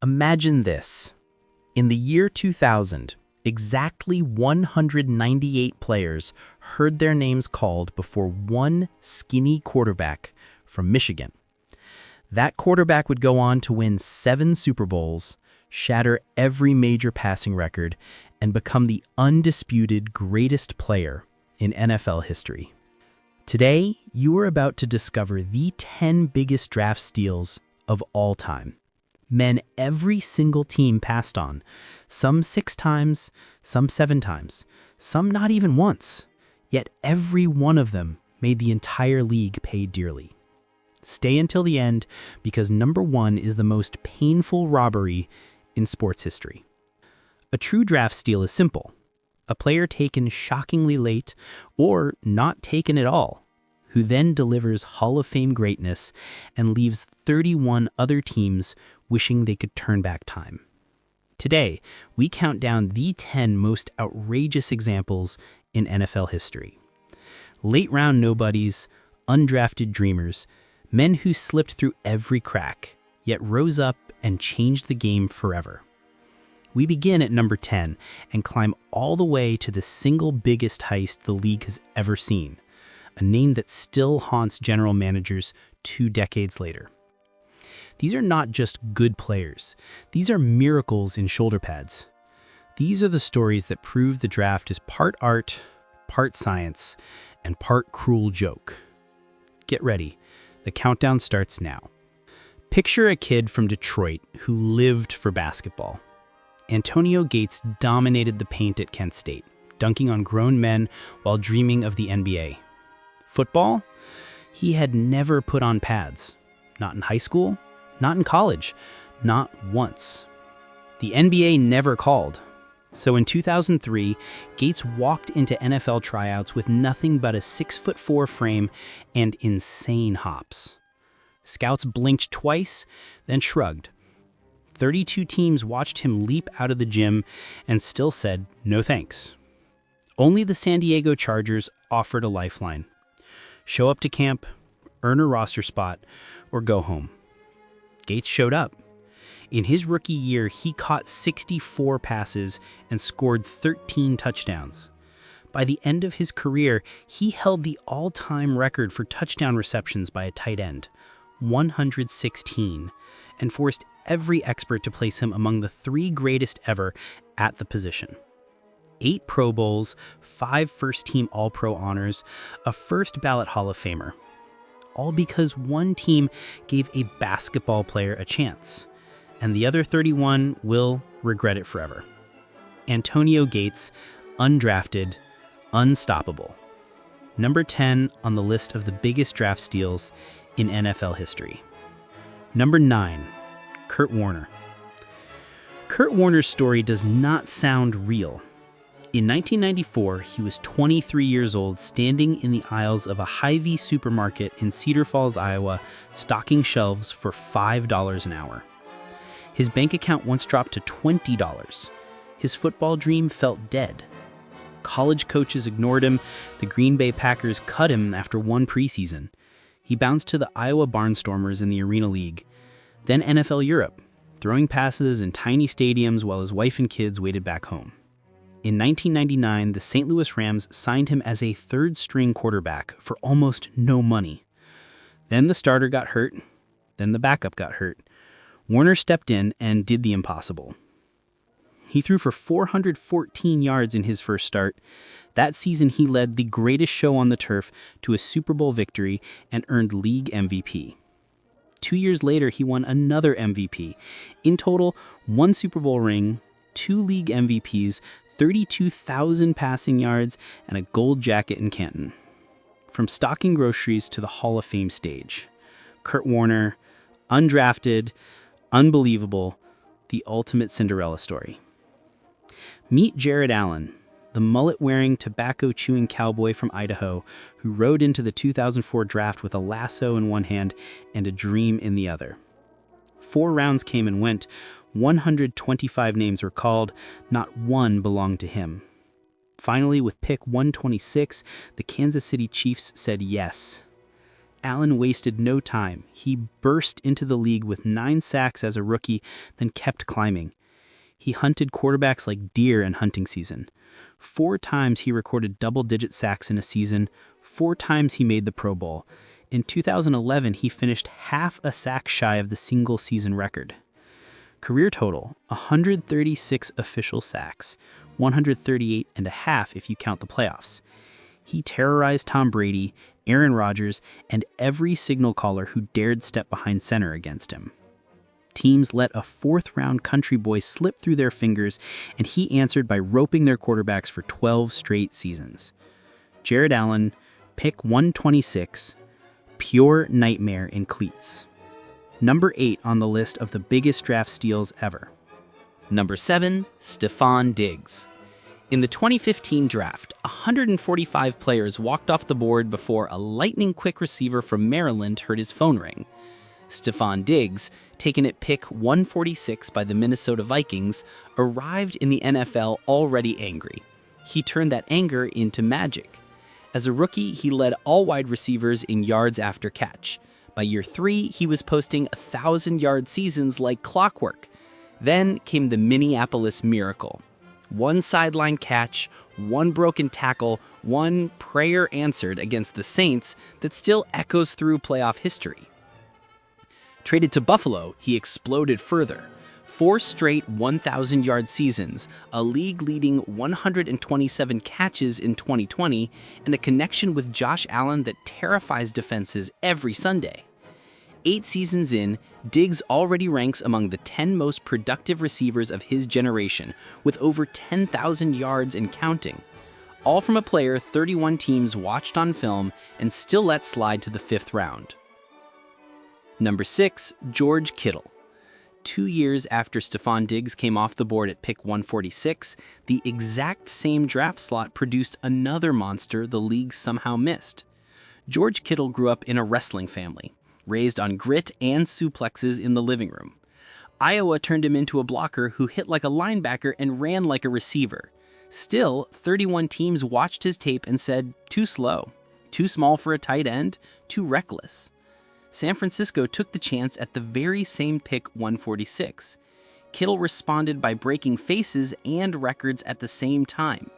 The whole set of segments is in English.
Imagine this. In the year 2000, exactly 198 players heard their names called before one skinny quarterback from Michigan. That quarterback would go on to win 7 Super Bowls, shatter every major passing record, and become the undisputed greatest player in NFL history. Today, you are about to discover the 10 biggest draft steals of all time. Men every single team passed on, some 6 times, some 7 times, some not even once. Yet every one of them made the entire league pay dearly. Stay until the end, because number 1 is the most painful robbery in sports history. A true draft steal is simple. A player taken shockingly late, or not taken at all, who then delivers Hall of Fame greatness and leaves 31 other teams wishing they could turn back time. Today, we count down the 10 most outrageous examples in NFL history. Late-round nobodies, undrafted dreamers, men who slipped through every crack, yet rose up and changed the game forever. We begin at number 10 and climb all the way to the single biggest heist the league has ever seen, a name that still haunts general managers 2 decades later. These are not just good players. These are miracles in shoulder pads. These are the stories that prove the draft is part art, part science, and part cruel joke. Get ready. The countdown starts now. Picture a kid from Detroit who lived for basketball. Antonio Gates dominated the paint at Kent State, dunking on grown men while dreaming of the NBA. Football? He had never put on pads. Not in high school, not in college, not once. The NBA never called. So in 2003, Gates walked into NFL tryouts with nothing but a 6'4" frame and insane hops. Scouts blinked twice, then shrugged. 32 teams watched him leap out of the gym and still said, no thanks. Only the San Diego Chargers offered a lifeline. Show up to camp, earn a roster spot, or go home. Gates showed up. In his rookie year, he caught 64 passes and scored 13 touchdowns. By the end of his career, he held the all-time record for touchdown receptions by a tight end, 116, and forced every expert to place him among the 3 greatest ever at the position. 8 Pro Bowls, 5 first-team All-Pro honors, a first-ballot Hall of Famer. All because one team gave a basketball player a chance, and the other 31 will regret it forever. Antonio Gates, undrafted, unstoppable. Number 10 on the list of the biggest draft steals in NFL history. Number 9, Kurt Warner. Kurt Warner's story does not sound real. In 1994, he was 23 years old, standing in the aisles of a Hy-Vee supermarket in Cedar Falls, Iowa, stocking shelves for $5 an hour. His bank account once dropped to $20. His football dream felt dead. College coaches ignored him. The Green Bay Packers cut him after one preseason. He bounced to the Iowa Barnstormers in the Arena League, then NFL Europe, throwing passes in tiny stadiums while his wife and kids waited back home. In 1999, the St. Louis Rams signed him as a third-string quarterback for almost no money. Then the starter got hurt. Then the backup got hurt. Warner stepped in and did the impossible. He threw for 414 yards in his first start. That season, he led the greatest show on the turf to a Super Bowl victory and earned league MVP. 2 years later, he won another MVP. In total, 1 Super Bowl ring, 2 league MVPs, 32,000 passing yards, and a gold jacket in Canton. From stocking groceries to the Hall of Fame stage. Kurt Warner, undrafted, unbelievable, the ultimate Cinderella story. Meet Jared Allen, the mullet-wearing, tobacco-chewing cowboy from Idaho who rode into the 2004 draft with a lasso in one hand and a dream in the other. 4 rounds came and went. 125 names were called. Not one belonged to him. Finally, with pick 126, the Kansas City Chiefs said yes. Allen wasted no time. He burst into the league with 9 sacks as a rookie, then kept climbing. He hunted quarterbacks like deer in hunting season. 4 times he recorded double-digit sacks in a season. 4 times he made the Pro Bowl. In 2011, he finished half a sack shy of the single-season record. Career total, 136 official sacks, 138 and a half if you count the playoffs. He terrorized Tom Brady, Aaron Rodgers, and every signal caller who dared step behind center against him. Teams let a 4th-round country boy slip through their fingers, and he answered by roping their quarterbacks for 12 straight seasons. Jared Allen, pick 126, pure nightmare in cleats. Number 8 on the list of the biggest draft steals ever. Number 7, Stefon Diggs. In the 2015 draft, 145 players walked off the board before a lightning-quick receiver from Maryland heard his phone ring. Stefon Diggs, taken at pick 146 by the Minnesota Vikings, arrived in the NFL already angry. He turned that anger into magic. As a rookie, he led all wide receivers in yards after catch. By year 3, he was posting 1,000-yard seasons like clockwork. Then came the Minneapolis Miracle. 1 sideline catch, 1 broken tackle, 1 prayer answered against the Saints that still echoes through playoff history. Traded to Buffalo, he exploded further. 4 straight 1,000-yard seasons, a league-leading 127 catches in 2020, and a connection with Josh Allen that terrifies defenses every Sunday. 8 seasons in, Diggs already ranks among the 10 most productive receivers of his generation, with over 10,000 yards and counting. All from a player 31 teams watched on film and still let slide to the 5th round. Number 6, George Kittle. 2 years after Stefon Diggs came off the board at pick 146, the exact same draft slot produced another monster the league somehow missed. George Kittle grew up in a wrestling family, raised on grit and suplexes in the living room. Iowa turned him into a blocker who hit like a linebacker and ran like a receiver. Still, 31 teams watched his tape and said, too slow, too small for a tight end, too reckless. San Francisco took the chance at the very same pick 146. Kittle responded by breaking faces and records at the same time.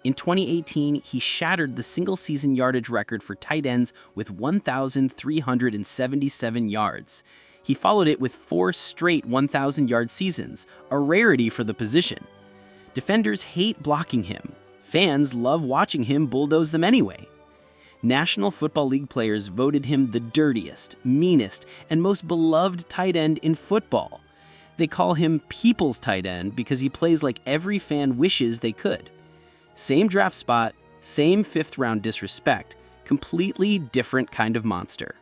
In 2018, he shattered the single-season yardage record for tight ends with 1,377 yards. He followed it with 4 straight 1,000-yard seasons, a rarity for the position. Defenders hate blocking him. Fans love watching him bulldoze them anyway. National Football League players voted him the dirtiest, meanest, and most beloved tight end in football. They call him people's tight end because he plays like every fan wishes they could. Same draft spot, same 5th-round disrespect, completely different kind of monster.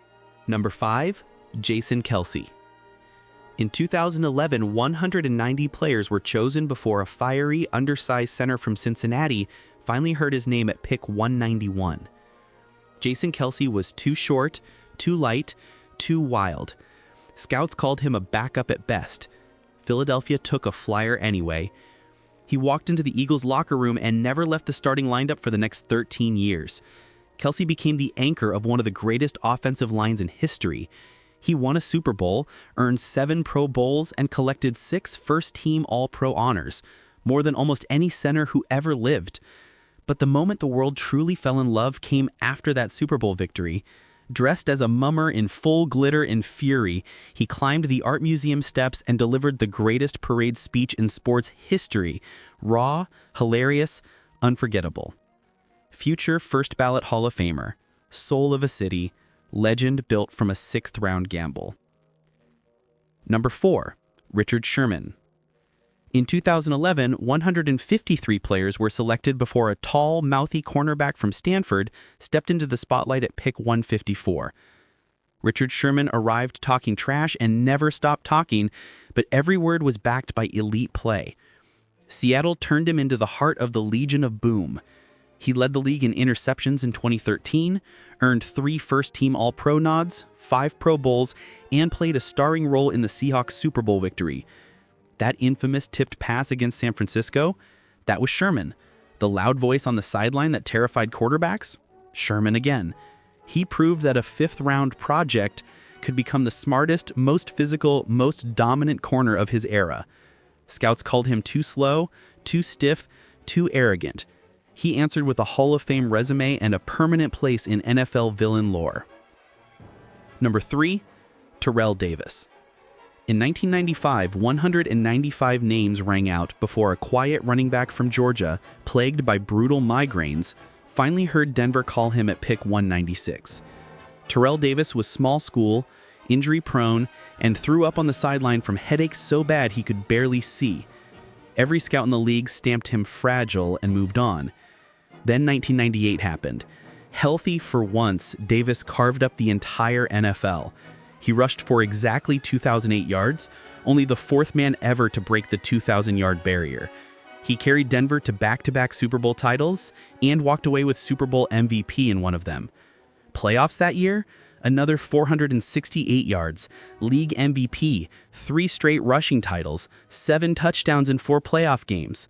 Number 5, Jason Kelce. In 2011, 190 players were chosen before a fiery, undersized center from Cincinnati finally heard his name at pick 191. Jason Kelce was too short, too light, too wild. Scouts called him a backup at best. Philadelphia took a flyer anyway. He walked into the Eagles' locker room and never left the starting lineup for the next 13 years. Kelce became the anchor of one of the greatest offensive lines in history. He won a Super Bowl, earned 7 Pro Bowls, and collected 6 first-team All-Pro honors, more than almost any center who ever lived. But the moment the world truly fell in love came after that Super Bowl victory. Dressed as a mummer in full glitter and fury, he climbed the Art Museum steps and delivered the greatest parade speech in sports history. Raw, hilarious, unforgettable. Future first-ballot Hall of Famer, soul of a city, legend built from a 6th-round gamble. Number 4, Richard Sherman. In 2011, 153 players were selected before a tall, mouthy cornerback from Stanford stepped into the spotlight at pick 154. Richard Sherman arrived talking trash and never stopped talking, but every word was backed by elite play. Seattle turned him into the heart of the Legion of Boom. He led the league in interceptions in 2013, earned 3 first-team All-Pro nods, 5 Pro Bowls, and played a starring role in the Seahawks Super Bowl victory. That infamous tipped pass against San Francisco, that was Sherman. The loud voice on the sideline that terrified quarterbacks? Sherman again. He proved that a fifth-round project could become the smartest, most physical, most dominant corner of his era. Scouts called him too slow, too stiff, too arrogant. He answered with a Hall of Fame resume and a permanent place in NFL villain lore. Number 3, Terrell Davis. In 1995, 195 names rang out before a quiet running back from Georgia, plagued by brutal migraines, finally heard Denver call him at pick 196. Terrell Davis was small school, injury-prone, and threw up on the sideline from headaches so bad he could barely see. Every scout in the league stamped him fragile and moved on. Then 1998 happened. Healthy for once, Davis carved up the entire NFL. He rushed for exactly 2,008 yards, only the fourth man ever to break the 2,000-yard barrier. He carried Denver to back-to-back Super Bowl titles and walked away with Super Bowl MVP in one of them. Playoffs that year? Another 468 yards, league MVP, 3 straight rushing titles, 7 touchdowns in 4 playoff games.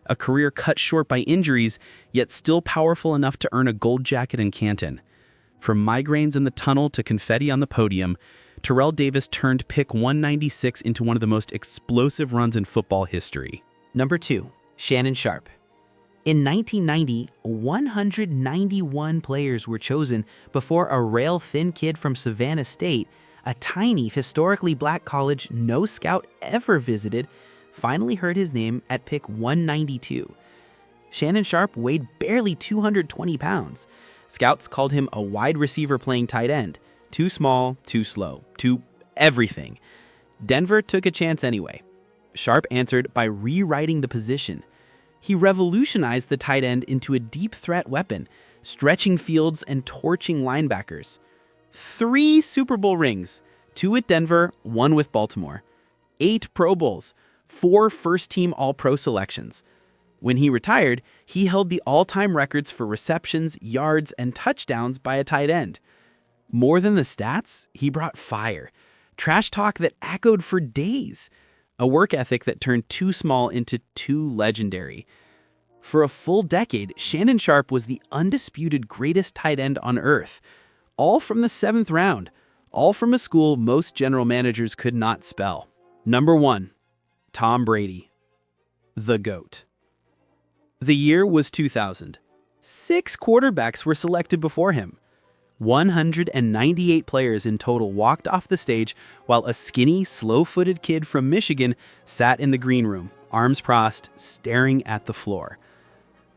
A career cut short by injuries, yet still powerful enough to earn a gold jacket in Canton. From migraines in the tunnel to confetti on the podium, Terrell Davis turned pick 196 into one of the most explosive runs in football history. Number 2, Shannon Sharpe. In 1990, 191 players were chosen before a rail-thin kid from Savannah State, a tiny, historically black college no scout ever visited, finally heard his name at pick 192. Shannon Sharpe weighed barely 220 pounds. Scouts called him a wide receiver playing tight end. Too small, too slow, too everything. Denver took a chance anyway. Sharpe answered by rewriting the position. He revolutionized the tight end into a deep threat weapon, stretching fields and torching linebackers. 3 Super Bowl rings, 2 at Denver, 1 with Baltimore. 8 Pro Bowls, 4 first-team All-Pro selections. When he retired, he held the all-time records for receptions, yards, and touchdowns by a tight end. More than the stats, he brought fire, trash talk that echoed for days, a work ethic that turned too small into too legendary. For a full decade, Shannon Sharpe was the undisputed greatest tight end on earth, all from the 7th round, all from a school most general managers could not spell. Number 1, Tom Brady, the GOAT. The year was 2000. 6 quarterbacks were selected before him. 198 players in total walked off the stage while a skinny, slow-footed kid from Michigan sat in the green room, arms crossed, staring at the floor.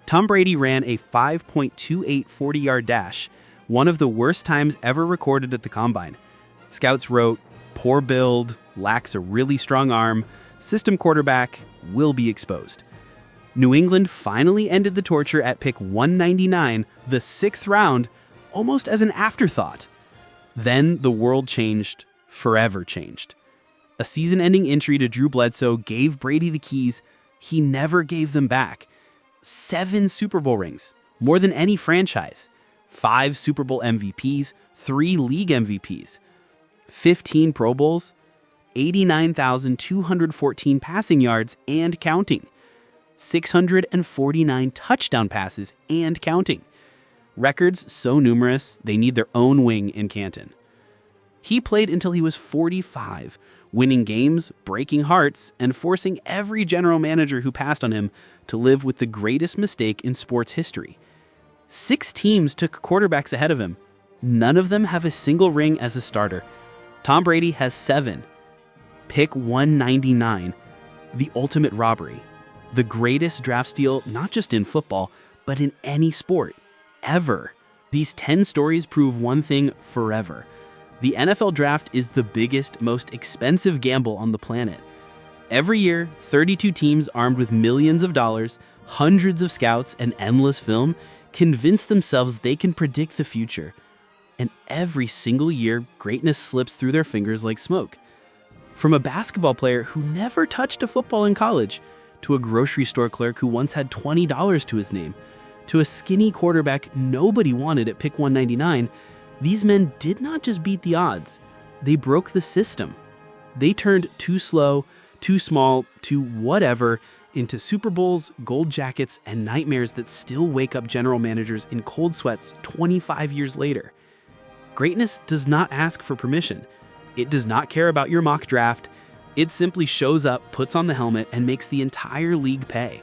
Tom Brady ran a 5.28 40-yard dash, one of the worst times ever recorded at the Combine. Scouts wrote, "Poor build, lacks a really strong arm, system quarterback, will be exposed." New England finally ended the torture at pick 199, the 6th round, almost as an afterthought. Then the world changed, forever changed. A season-ending injury to Drew Bledsoe gave Brady the keys. He never gave them back. 7 Super Bowl rings, more than any franchise. 5 Super Bowl MVPs, 3 league MVPs. 15 Pro Bowls, 89,214 passing yards and counting. 649 touchdown passes and counting. Records so numerous, they need their own wing in Canton. He played until he was 45, winning games, breaking hearts, and forcing every general manager who passed on him to live with the greatest mistake in sports history. 6 teams took quarterbacks ahead of him. None of them have a single ring as a starter. Tom Brady has 7. Pick 199, the ultimate robbery. The greatest draft steal, not just in football, but in any sport, ever. These 10 stories prove one thing forever. The NFL draft is the biggest, most expensive gamble on the planet. Every year, 32 teams armed with millions of dollars, hundreds of scouts, and endless film convince themselves they can predict the future. And every single year, greatness slips through their fingers like smoke. From a basketball player who never touched a football in college, to a grocery store clerk who once had $20 to his name, to a skinny quarterback nobody wanted at pick 199, these men did not just beat the odds. They broke the system. They turned too slow, too small, too whatever into Super Bowls, gold jackets, and nightmares that still wake up general managers in cold sweats 25 years later. Greatness does not ask for permission. It does not care about your mock draft. It simply shows up, puts on the helmet, and makes the entire league pay.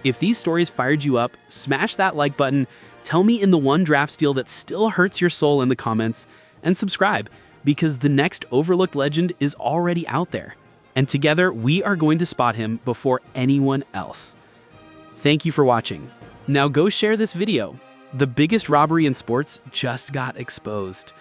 If these stories fired you up, smash that like button, tell me in the one draft steal that still hurts your soul in the comments, and subscribe, because the next overlooked legend is already out there. And together, we are going to spot him before anyone else. Thank you for watching. Now go share this video. The biggest robbery in sports just got exposed.